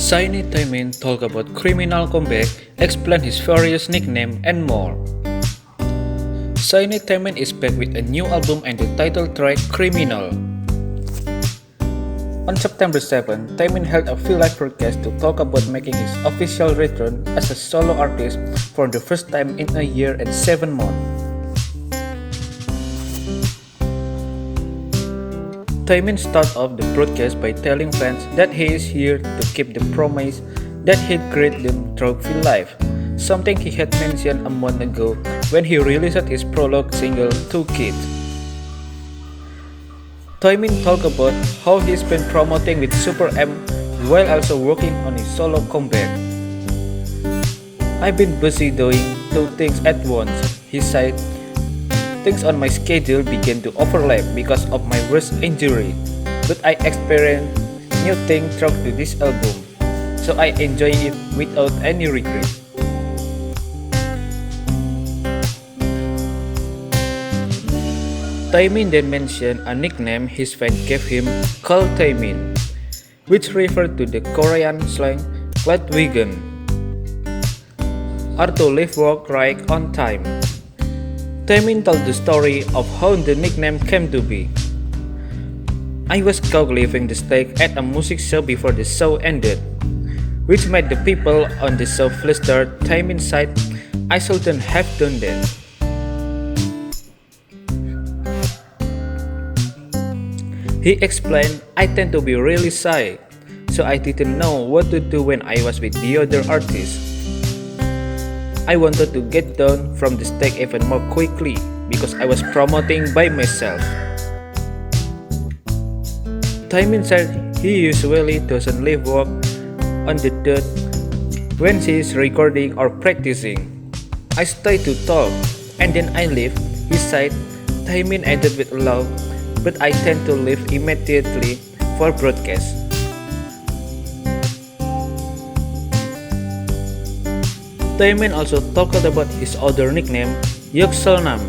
SHINee Taemin talk about criminal comeback, explain his various nickname and more. SHINee Taemin is back with a new album and the title track Criminal. On September 7, Taemin held a full live broadcast to talk about making his official return as a solo artist for the first time in a year and 7 months. Taemin started off the broadcast by telling fans that he is here to keep the promise that he'd greet them through full life, something he had mentioned a month ago when he released his prologue single 2 Kids. Taemin talked about how he's been promoting with Super M while also working on his solo comeback. "I've been busy doing 2 things at once," he said. "Things on my schedule began to overlap because of my wrist injury, but I experienced new things through to this album, so I enjoy it without any regret." Taemin then mentioned a nickname his fans gave him called Taemin, which referred to the Korean slang "flat vegan" or to live work right on time. Taemin told the story of how the nickname came to be. "I was caught leaving the stage at a music show before the show ended, which made the people on the show flustered." Taemin said, "I shouldn't have done that." He explained, "I tend to be really shy, so I didn't know what to do when I was with the other artists. I wanted to get down from the stage even more quickly because I was promoting by myself." Taemin said he usually doesn't leave work on the dot when she is recording or practicing. "I stay to talk and then I leave," he said. Taemin added with a laugh, "But I tend to leave immediately for broadcast." Taemin also talked about his other nickname, Nam,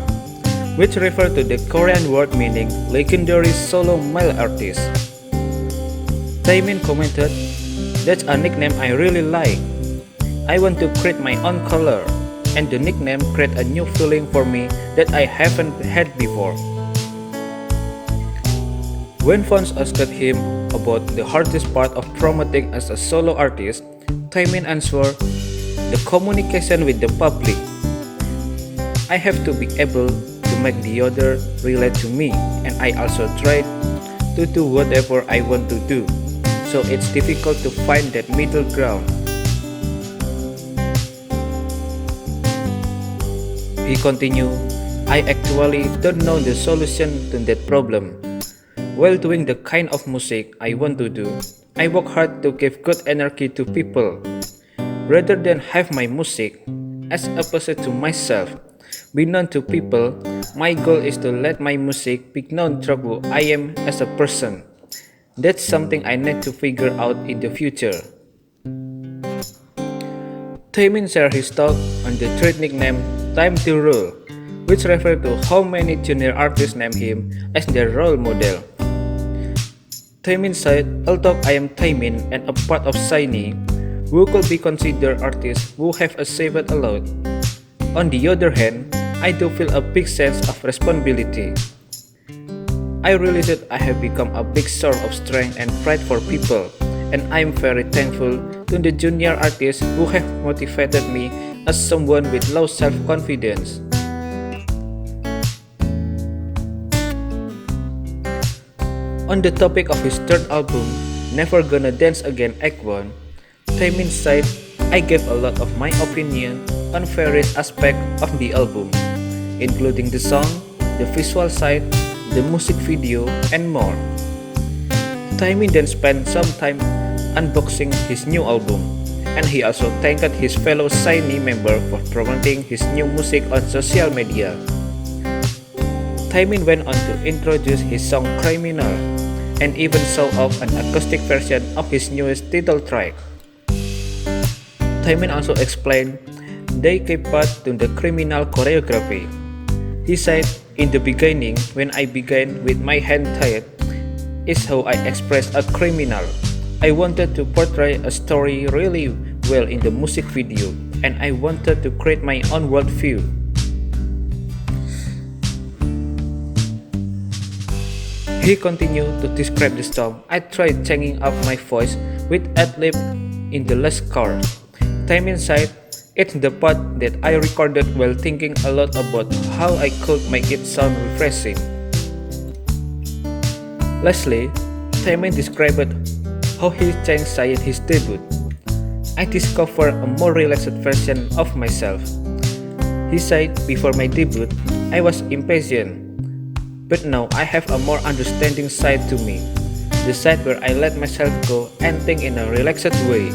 which referred to the Korean word meaning legendary solo male artist. Taemin commented, "That's a nickname I really like. I want to create my own color, and the nickname create a new feeling for me that I haven't had before." When fans asked him about the hardest part of promoting as a solo artist, Taemin answered, "The communication with the public. I have to be able to make the other relate to me, and I also try to do whatever I want to do, so it's difficult to find that middle ground." He continued, "I actually don't know the solution to that problem. While doing the kind of music I want to do, I work hard to give good energy to people. Rather than have my music, as opposed to myself, be known to people, my goal is to let my music be known through who I am as a person. That's something I need to figure out in the future." Taemin shared his thought on the third nickname, Time to Rule, which referred to how many junior artists name him as their role model. Taemin said, "Although I am Taemin and a part of SHINee, who could be considered artists who have achieved a lot, on the other hand, I do feel a big sense of responsibility. I realized I have become a big source of strength and pride for people, and I am very thankful to the junior artists who have motivated me as someone with low self-confidence." On the topic of his third album, Never Gonna Dance Again Act 1, Taemin said, "I gave a lot of my opinion on various aspects of the album, including the song, the visual side, the music video, and more." Taemin then spent some time unboxing his new album, and he also thanked his fellow SHINee member for promoting his new music on social media. Taemin went on to introduce his song Criminal, and even show off an acoustic version of his newest title track. Taemin also explained they gave birth to the Criminal choreography. He said, "In the beginning, when I began with my hand tied, is how I expressed a criminal. I wanted to portray a story really well in the music video, and I wanted to create my own worldview. He continued to describe the song. I tried changing up my voice with ad-lib in the last chorus. Taemin said, "It's the part that I recorded while thinking a lot about how I could make it sound refreshing." Lastly, Taemin described how he changed since his debut. "I discovered a more relaxed version of myself." He said, "Before my debut, I was impatient. But now I have a more understanding side to me, the side where I let myself go and think in a relaxed way.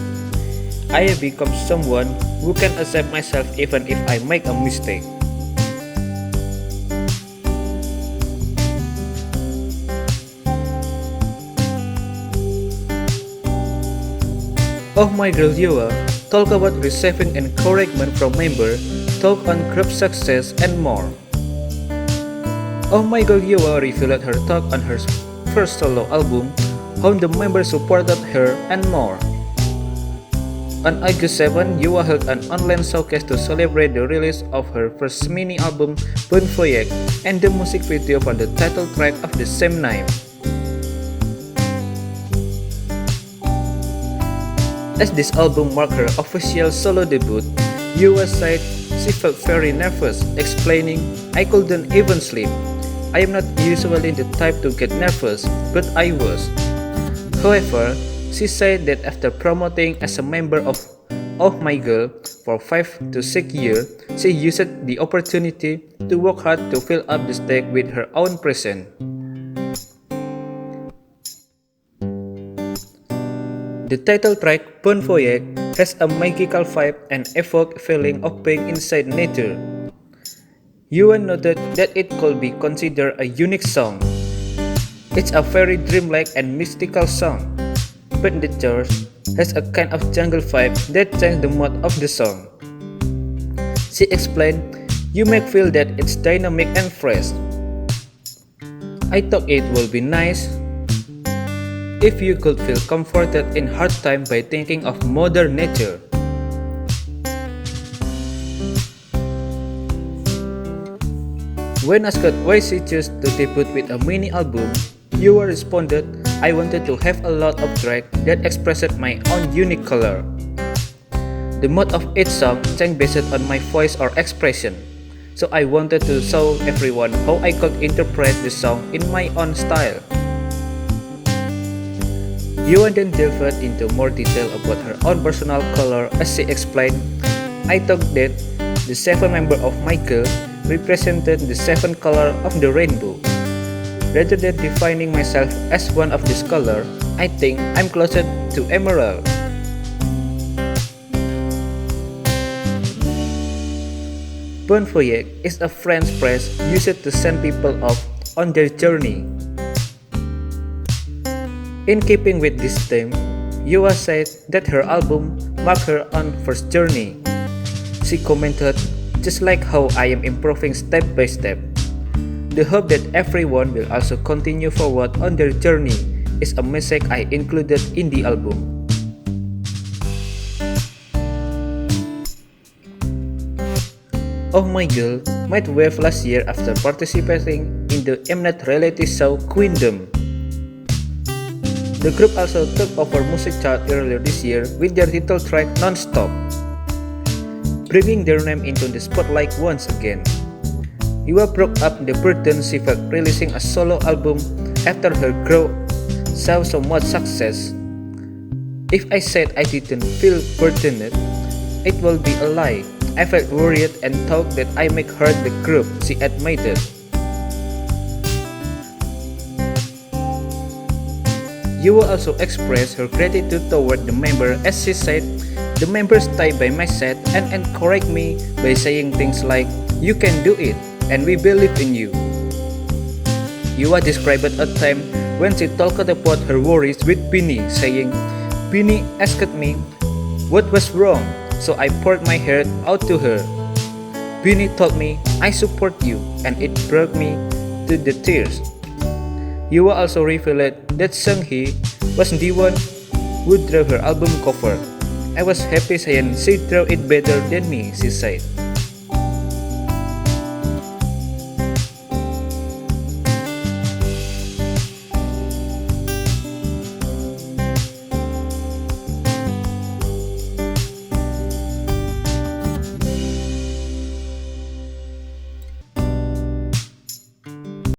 I have become someone who can accept myself even if I make a mistake." Oh My Girl YooA talk about receiving encouragement from members, talk on group success, and more. Oh My Girl YooA revealed her talk on her first solo album, how the members supported her, and more. On August 7, YooA held an online showcase to celebrate the release of her first mini album, Bon Voyage, and the music video for the title track of the same name. As this album marked her official solo debut, YooA said she felt very nervous, explaining, "I couldn't even sleep. I am not usually the type to get nervous, but I was." However, she said that after promoting as a member of Oh My Girl for 5 to 6 years, she used the opportunity to work hard to fill up the stage with her own presence. The title track, Bon Voyage, has a magical vibe and evokes a feeling of being inside nature. YooA noted that it could be considered a unique song. It's a very dreamlike and mystical song, but the chorus has a kind of jungle vibe that changes the mood of the song. She explained, "You may feel that it's dynamic and fresh. I thought it would be nice if you could feel comforted in hard time by thinking of Mother Nature." When asked why she chose to debut with a mini album, YooA responded, "I wanted to have a lot of tracks that expressed my own unique color. The mood of each song changed based on my voice or expression, so I wanted to show everyone how I could interpret the song in my own style." YooA then delved into more detail about her own personal color as she explained, "I thought that the 7 members of my girl represented the 7 colors of the rainbow. Rather than defining myself as one of this color, I think I'm closer to emerald." Bon Voyage is a French phrase used to send people off on their journey. In keeping with this theme, YooA said that her album marked her own first journey. She commented, "Just like how I am improving step by step, the hope that everyone will also continue forward on their journey is a message I included in the album." Oh My Girl made wave last year after participating in the Mnet reality show Queendom. The group also took over music chart earlier this year with their title track Non-Stop, bringing their name into the spotlight once again. YooA broke up the burden she felt releasing a solo album after her growth saw so much success. "If I said I didn't feel burdened, it will be a lie. I felt worried and thought that I might hurt the group," she admitted. YooA also expressed her gratitude toward the member as she said, "The members stayed by my side and encouraged me by saying things like, 'You can do it, and we believe in you.'" YooA described a time when she talked about her worries with Beanie, saying, "Beanie asked me what was wrong, so I poured my heart out to her. Beanie told me, 'I support you,' and it brought me to the tears." YooA also revealed that Seunghee was the one would draw her album cover. I was happy saying she drew it better than me, she said.